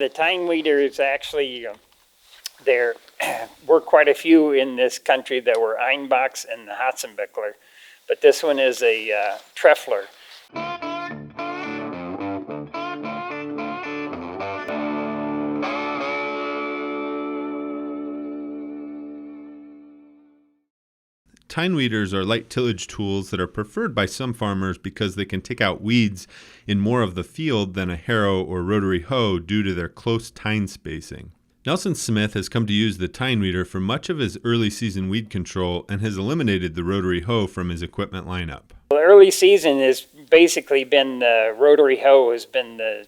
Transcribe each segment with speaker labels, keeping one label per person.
Speaker 1: The tine weeder is actually, there were quite a few in this country that were Einbocks and the Hotzenbickler, but this one is a Treffler.
Speaker 2: Tine weeders are light tillage tools that are preferred by some farmers because they can take out weeds in more of the field than a harrow or rotary hoe due to their close tine spacing. Nelson Smith has come to use the tine weeder for much of his early season weed control and has eliminated the rotary hoe from his equipment lineup.
Speaker 1: The early season has basically been the rotary hoe has been the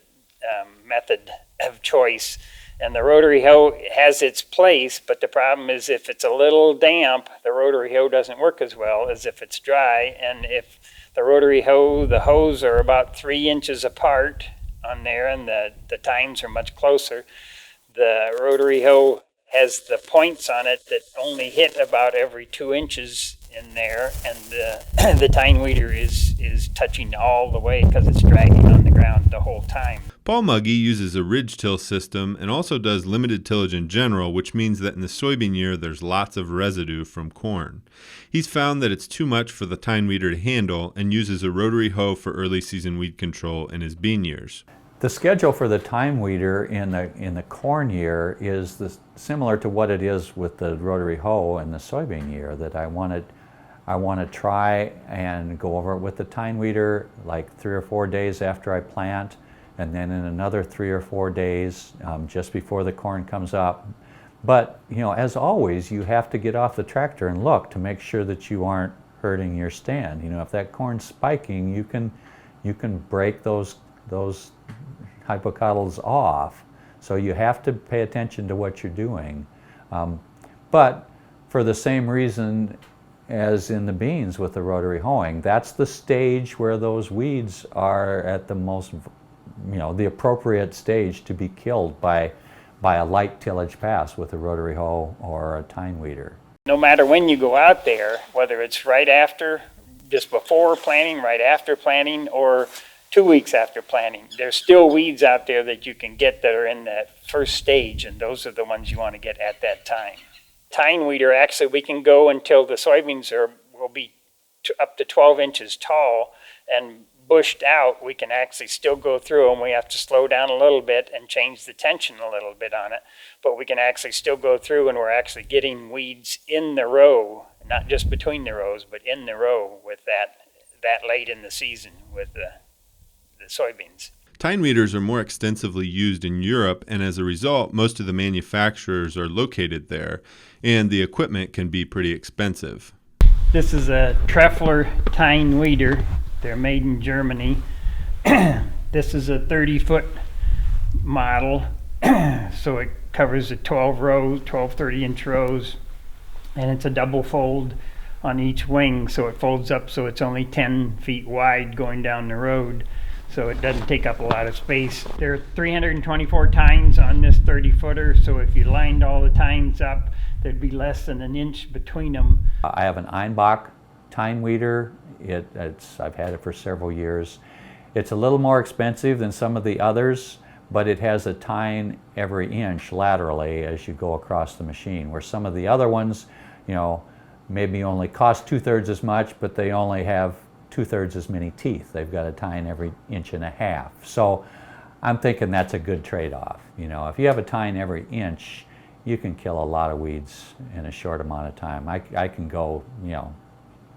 Speaker 1: method of choice. And the rotary hoe has its place, but the problem is if it's a little damp, the rotary hoe doesn't work as well as if it's dry. And if the rotary hoe, the hoes are about 3 inches apart on there and the tines are much closer, the rotary hoe has the points on it that only hit about every 2 inches in there, and the tine weeder is touching all the way because it's dragging on the ground the whole time.
Speaker 2: Paul Muggy uses a ridge till system and also does limited tillage in general, which means that in the soybean year there's lots of residue from corn. He's found that it's too much for the tine weeder to handle and uses a rotary hoe for early season weed control in his bean years.
Speaker 3: The schedule for the tine weeder in the corn year is similar to what it is with the rotary hoe in the soybean year, that I want to try and go over it with the tine weeder like 3 or 4 days after I plant, and then in another 3 or 4 days just before the corn comes up. But as always, you have to get off the tractor and look to make sure that you aren't hurting your stand. If that corn's spiking, you can break those hypocotyls off. So you have to pay attention to what you're doing. But for the same reason as in the beans with the rotary hoeing, that's the stage where those weeds are at the most, the appropriate stage to be killed by a light tillage pass with a rotary hoe or a tine weeder.
Speaker 1: No matter when you go out there, whether it's right after, just before planting, right after planting, or 2 weeks after planting, there's still weeds out there that you can get that are in that first stage, and those are the ones you want to get at that time. Tine weeder, actually, we can go until the soybeans will be up to 12 inches tall and bushed out. We can actually still go through them. We have to slow down a little bit and change the tension a little bit on it, but we can actually still go through, and we're actually getting weeds in the row, not just between the rows, but in the row with that late in the season with the soybeans.
Speaker 2: Tine weeders are more extensively used in Europe, and as a result, most of the manufacturers are located there, and the equipment can be pretty expensive.
Speaker 1: This is a Treffler tine weeder. They're made in Germany. This is a 30-foot model, so it covers the 12 30-inch rows, and it's a double fold on each wing, so it folds up so it's only 10 feet wide going down the road. So it doesn't take up a lot of space. There are 324 tines on this 30-footer, so if you lined all the tines up, there'd be less than an inch between them.
Speaker 3: I have an Einbock tine weeder. I've had it for several years. It's a little more expensive than some of the others, but it has a tine every inch laterally as you go across the machine, where some of the other ones, maybe only cost 2/3 as much, but they only have 2/3 as many teeth. They've got a tine every 1.5 inches. So I'm thinking that's a good trade-off. If you have a tine every inch, you can kill a lot of weeds in a short amount of time. I can go,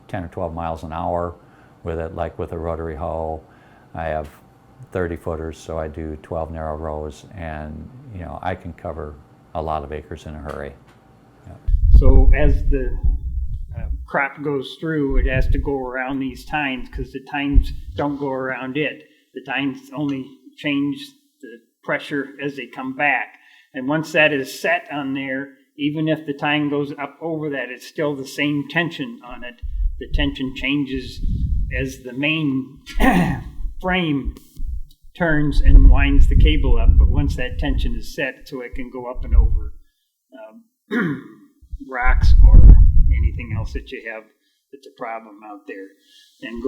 Speaker 3: 10 or 12 miles an hour with it, like with a rotary hoe. I have 30-footers, so I do 12 narrow rows, and I can cover a lot of acres in a hurry. Yeah.
Speaker 1: So as the crop goes through, it has to go around these tines because the tines don't go around it. The tines only change the pressure as they come back. And once that is set on there, even if the tine goes up over that, it's still the same tension on it. The tension changes as the main frame turns and winds the cable up, but once that tension is set, so it can go up and over rocks or anything else that you have that's a problem out there. And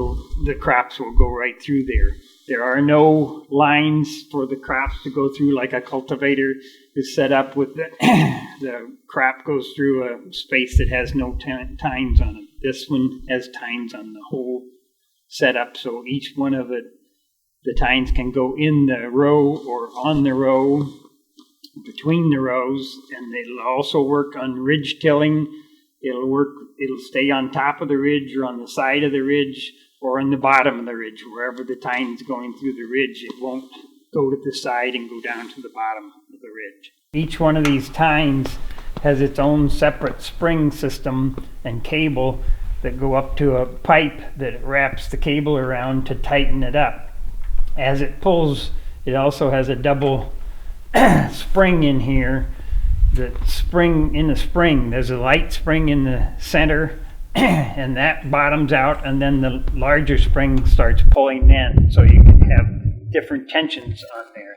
Speaker 1: the crops will go right through there. There are no lines for the crops to go through like a cultivator is set up with the crop goes through a space that has no tines on it. This one has tines on the whole setup, so each one of the tines can go in the row or on the row, between the rows, and it'll also work on ridge tilling. It'll stay on top of the ridge or on the side of the ridge or on the bottom of the ridge. Wherever the tine's going through the ridge, it won't go to the side and go down to the bottom of the ridge. Each one of these tines has its own separate spring system and cable that go up to a pipe that wraps the cable around to tighten it up. As it pulls, it also has a double spring in here. The spring in the spring, there's a light spring in the center and that bottoms out, and then the larger spring starts pulling in, so you can have different tensions on there.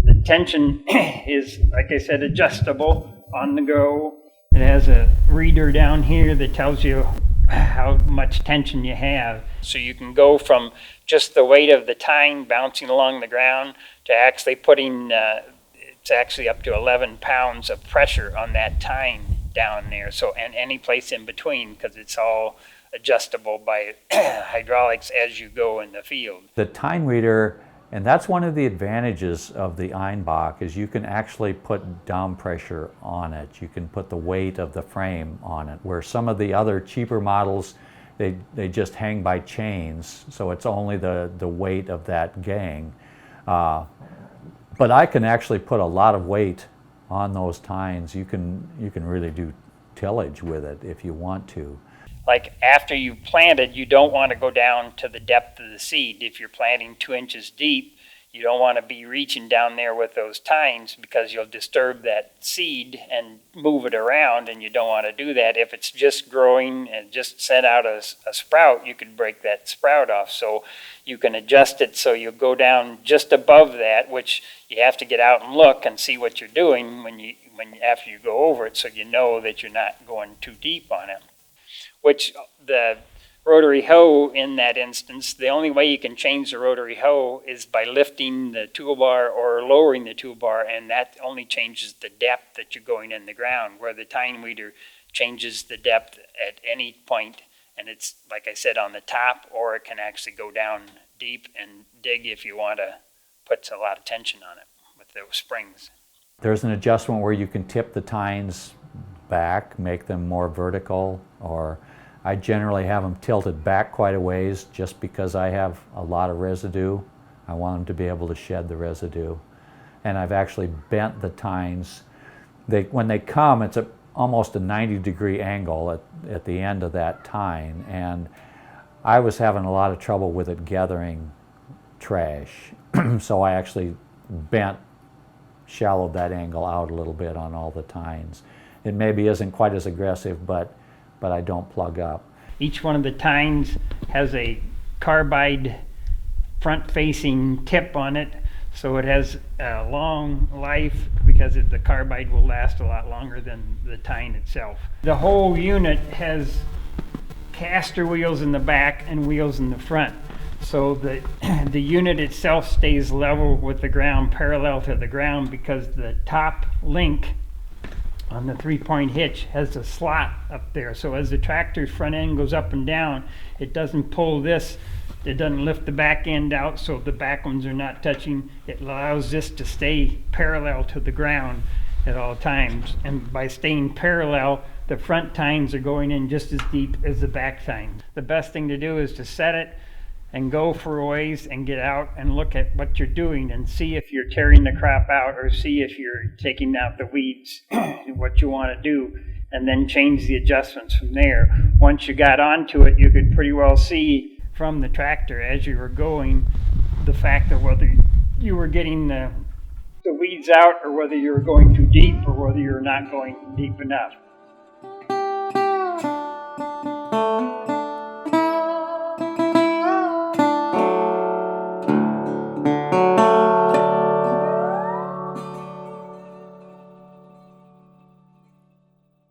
Speaker 1: The tension is, like I said, adjustable on the go. It has a reader down here that tells you how much tension you have. So you can go from just the weight of the tine bouncing along the ground to actually putting it's actually up to 11 pounds of pressure on that tine down there. So, and any place in between, because it's all adjustable by hydraulics as you go in the field.
Speaker 3: The tine weeder, and that's one of the advantages of the Einbock, is you can actually put down pressure on it. You can put the weight of the frame on it, where some of the other cheaper models, they just hang by chains, so it's only the weight of that gang. But I can actually put a lot of weight on those tines. You can really do tillage with it if you want to.
Speaker 1: Like after you've planted, you don't want to go down to the depth of the seed. If you're planting 2 inches deep, you don't want to be reaching down there with those tines because you'll disturb that seed and move it around, and you don't want to do that. If it's just growing and just sent out a sprout, you could break that sprout off. So you can adjust it so you go down just above that, which you have to get out and look and see what you're doing after you go over it, so you know that you're not going too deep on it. Which the rotary hoe, in that instance, the only way you can change the rotary hoe is by lifting the toolbar or lowering the toolbar, and that only changes the depth that you're going in the ground, where the tine weeder changes the depth at any point, and it's, like I said, on the top, or it can actually go down deep and dig if you want to put a lot of tension on it with those springs.
Speaker 3: There's an adjustment where you can tip the tines back, make them more vertical, or I generally have them tilted back quite a ways just because I have a lot of residue. I want them to be able to shed the residue. And I've actually bent the tines. When they come, it's almost a 90-degree angle at the end of that tine, and I was having a lot of trouble with it gathering trash. So I actually shallowed that angle out a little bit on all the tines. It maybe isn't quite as aggressive, but I don't plug up. Each one of the tines has a carbide front-facing tip on it, so it has a long life because the carbide will last a lot longer than the tine itself. The whole unit has caster wheels in the back and wheels in the front, so the unit itself stays level with the ground, parallel to the ground, because the top link on the 3-point hitch has a slot up there. So as the tractor's front end goes up and down, it doesn't pull this, it doesn't lift the back end out so the back ones are not touching. It allows this to stay parallel to the ground at all times. And by staying parallel, the front tines are going in just as deep as the back tines. The best thing to do is to set it and go for a ways and get out and look at what you're doing and see if you're tearing the crop out or see if you're taking out the weeds, what you want to do, and then change the adjustments from there. Once you got onto it, you could pretty well see from the tractor as you were going the fact of whether you were getting the weeds out or whether you were going too deep or whether you're not going deep enough.